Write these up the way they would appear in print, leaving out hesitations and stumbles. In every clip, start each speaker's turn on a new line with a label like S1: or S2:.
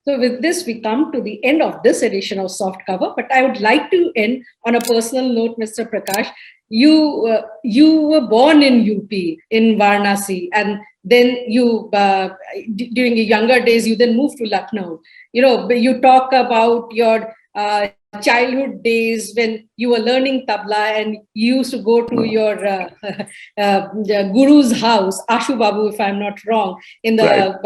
S1: So with this, we come to the end of this edition of Soft Cover. But I would like to end on a personal note, Mr. Prakash. You were born in UP, in Varanasi, and then during your younger days, you then moved to Lucknow. You talk about your childhood days when you were learning tabla and you used to go to your the guru's house, Ashu Babu, if I'm not wrong, in the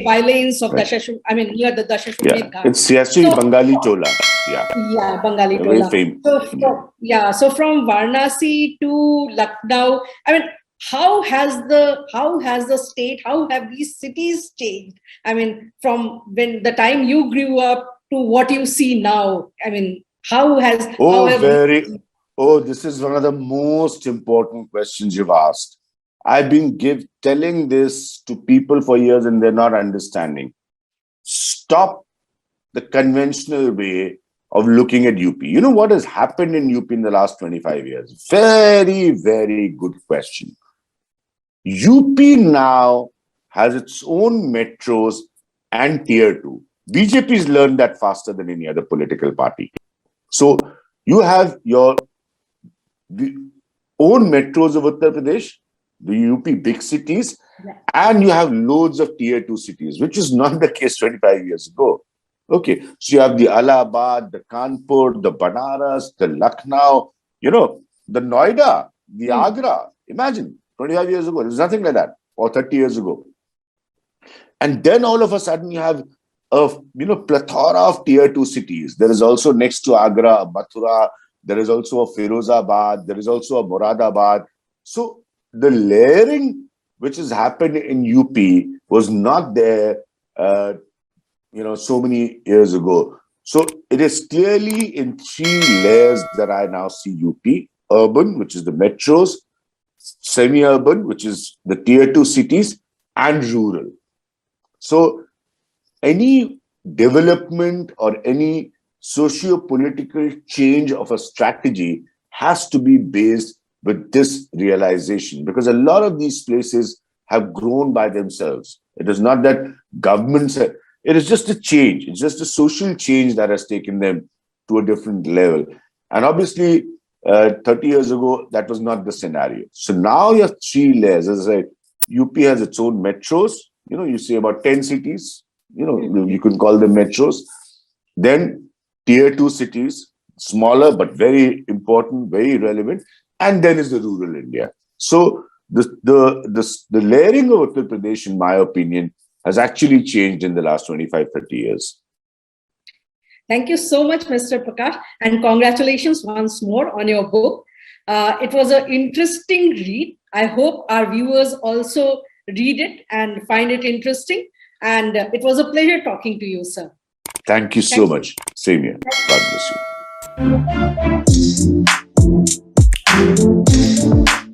S1: bylanes of Dashashwamedh, near the Dashashwamedh Ghat.
S2: It's Siachi Bengali Chola.
S1: Yeah, Bengali Tola. So from Varanasi to Lucknow, how have these cities changed? From when the time you grew up to what you see now.
S2: This is one of the most important questions you've asked. I've been telling this to people for years and they're not understanding. Stop the conventional way of looking at UP. You know what has happened in UP in the last 25 years? Very, very good question. UP now has its own metros and tier 2. BJP's learned that faster than any other political party. So you have the own metros of Uttar Pradesh, the UP big cities, and you have loads of tier 2 cities, which is not the case 25 years ago. Okay, so you have the Allahabad, the Kanpur, the Banaras, the Lucknow, the Noida, the Agra. Imagine, 25 years ago, there's nothing like that, or 30 years ago. And then all of a sudden you have a plethora of tier 2 cities. There is also next to Agra, Mathura, there is also a Firozabad, there is also a Moradabad. So the layering which has happened in UP was not there so many years ago. So it is clearly in 3 layers that I now see UP: urban, which is the metros; semi-urban, which is the tier 2 cities; and rural. So any development or any socio-political change of a strategy has to be based with this realization, because a lot of these places have grown by themselves. It is not that governments it is just a change. It's just a social change that has taken them to a different level. And obviously, 30 years ago, that was not the scenario. So now you have 3 layers. As I said, UP has its own metros. You see about 10 cities. You can call them metros. Then tier 2 cities, smaller but very important, very relevant. And then is the rural India. So the layering of Uttar Pradesh, in my opinion, has actually changed in the last 25, 30 years.
S1: Thank you so much, Mr. Prakash, and congratulations once more on your book. It was an interesting read. I hope our viewers also read it and find it interesting. And it was a pleasure talking to you, sir.
S2: Thank you so much. Same here. God bless you.